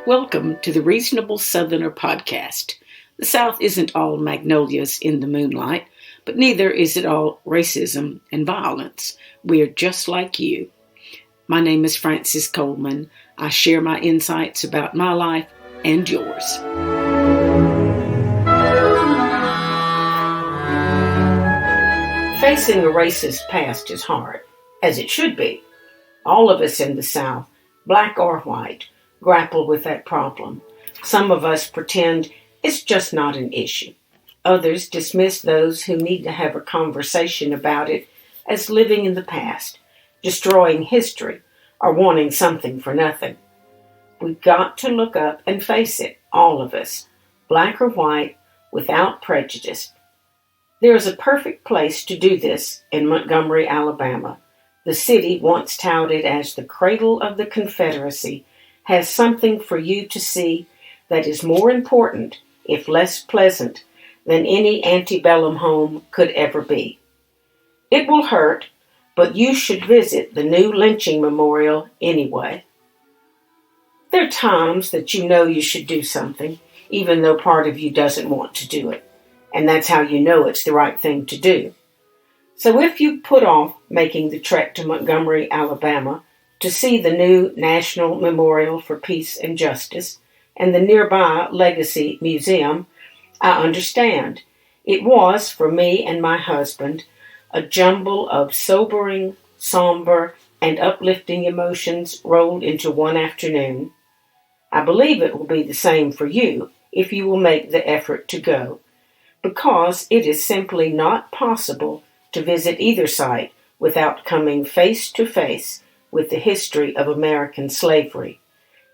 Welcome to the Reasonable Southerner podcast. The South isn't all magnolias in the moonlight, but neither is it all racism and violence. We're just like you. My name is Frances Coleman. I share my insights about my life and yours. Facing a racist past is hard, as it should be. All of us in the South, black or white, grapple with that problem. Some of us pretend it's just not an issue. Others dismiss those who need to have a conversation about it as living in the past, destroying history, or wanting something for nothing. We've got to look up and face it, all of us, black or white, without prejudice. There is a perfect place to do this in Montgomery, Alabama. The city, once touted as the cradle of the Confederacy, has something for you to see that is more important, if less pleasant, than any antebellum home could ever be. It will hurt, but you should visit the new lynching memorial anyway. There are times that you know you should do something, even though part of you doesn't want to do it, and that's how you know it's the right thing to do. So if you put off making the trek to Montgomery, Alabama, to see the new National Memorial for Peace and Justice and the nearby Legacy Museum, I understand. It was, for me and my husband, a jumble of sobering, somber, and uplifting emotions rolled into one afternoon. I believe it will be the same for you if you will make the effort to go, because it is simply not possible to visit either site without coming face to face with the history of American slavery,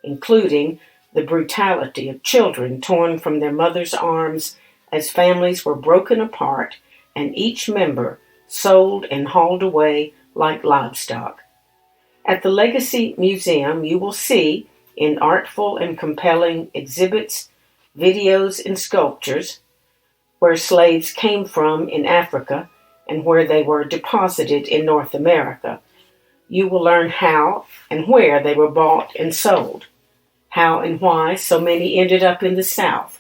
including the brutality of children torn from their mothers' arms as families were broken apart and each member sold and hauled away like livestock. At the Legacy Museum, you will see, in artful and compelling exhibits, videos, and sculptures, where slaves came from in Africa and where they were deposited in North America. You will learn how and where they were bought and sold, how and why so many ended up in the South,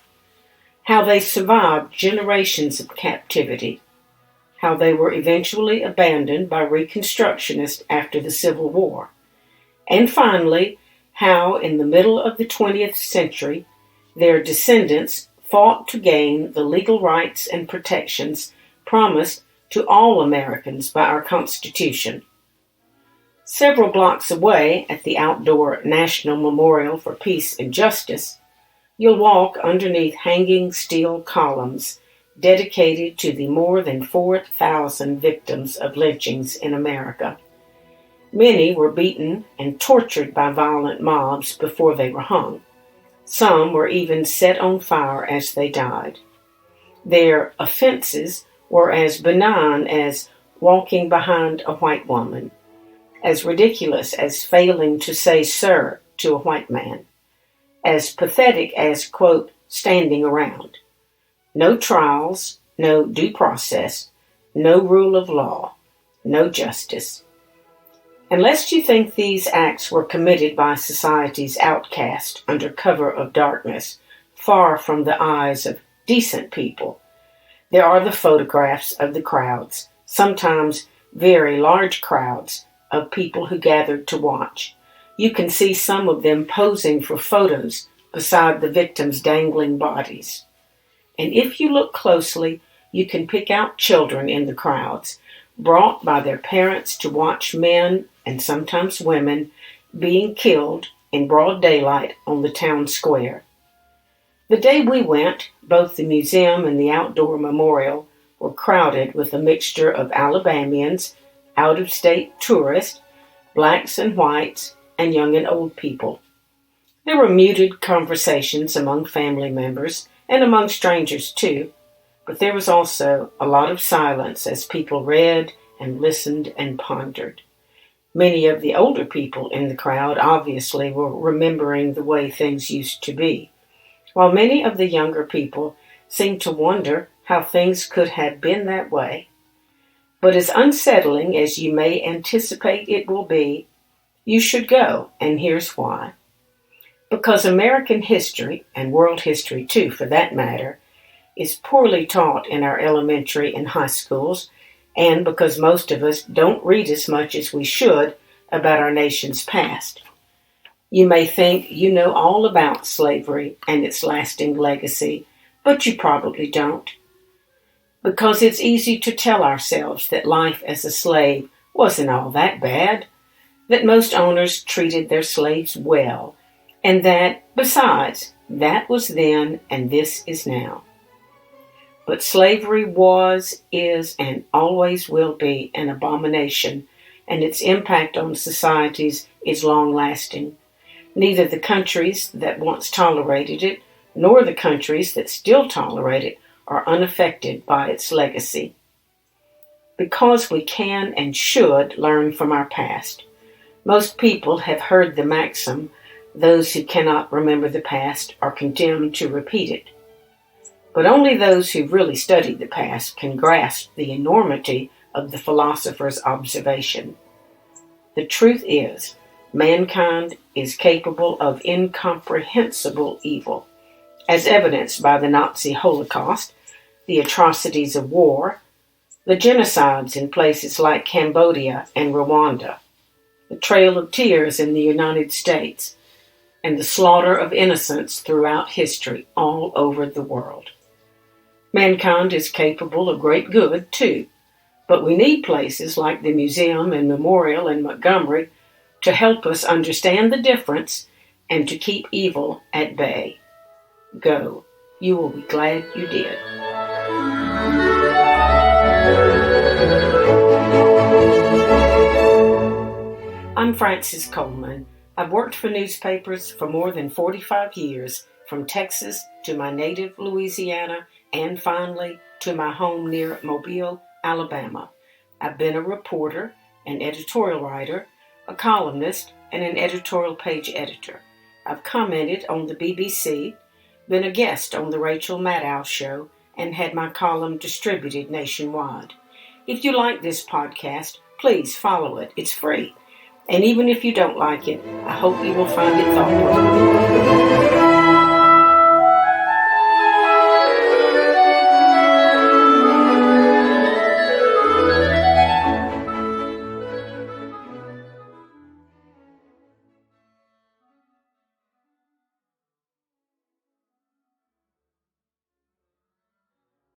how they survived generations of captivity, how they were eventually abandoned by Reconstructionists after the Civil War, and finally, how in the middle of the 20th century, their descendants fought to gain the legal rights and protections promised to all Americans by our Constitution. Several blocks away at the outdoor National Memorial for Peace and Justice, you'll walk underneath hanging steel columns dedicated to the more than 4,000 victims of lynchings in America. Many were beaten and tortured by violent mobs before they were hung. Some were even set on fire as they died. Their offenses were as benign as walking behind a white woman, as ridiculous as failing to say sir to a white man, as pathetic as, quote, standing around. No trials, no due process, no rule of law, no justice. Unless you think these acts were committed by society's outcast under cover of darkness, far from the eyes of decent people, there are the photographs of the crowds, sometimes very large crowds, of people who gathered to watch. You can see some of them posing for photos beside the victims' dangling bodies. And if you look closely, you can pick out children in the crowds, brought by their parents to watch men, and sometimes women, being killed in broad daylight on the town square. The day we went, both the museum and the outdoor memorial were crowded with a mixture of Alabamians, out-of-state tourists, blacks and whites, and young and old people. There were muted conversations among family members, and among strangers too, but there was also a lot of silence as people read and listened and pondered. Many of the older people in the crowd obviously were remembering the way things used to be, while many of the younger people seemed to wonder how things could have been that way. But as unsettling as you may anticipate it will be, you should go, and here's why. Because American history, and world history too for that matter, is poorly taught in our elementary and high schools, and because most of us don't read as much as we should about our nation's past. You may think you know all about slavery and its lasting legacy, but you probably don't. Because it's easy to tell ourselves that life as a slave wasn't all that bad, that most owners treated their slaves well, and that, besides, that was then and this is now. But slavery was, is, and always will be an abomination, and its impact on societies is long-lasting. Neither the countries that once tolerated it, nor the countries that still tolerate it, are unaffected by its legacy. Because we can and should learn from our past. Most people have heard the maxim, those who cannot remember the past are condemned to repeat it. But only those who really studied the past can grasp the enormity of the philosopher's observation. The truth is, mankind is capable of incomprehensible evil, as evidenced by the Nazi Holocaust, the atrocities of war, the genocides in places like Cambodia and Rwanda, the Trail of Tears in the United States, and the slaughter of innocents throughout history all over the world. Mankind is capable of great good, too, but we need places like the Museum and Memorial in Montgomery to help us understand the difference and to keep evil at bay. Go. You will be glad you did. I'm Frances Coleman. I've worked for newspapers for more than 45 years, from Texas to my native Louisiana, and finally to my home near Mobile, Alabama. I've been a reporter, an editorial writer, a columnist, and an editorial page editor. I've commented on the BBC, been a guest on the Rachel Maddow Show, and had my column distributed nationwide. If you like this podcast, please follow it. It's free. And even if you don't like it, I hope you will find it thought-provoking.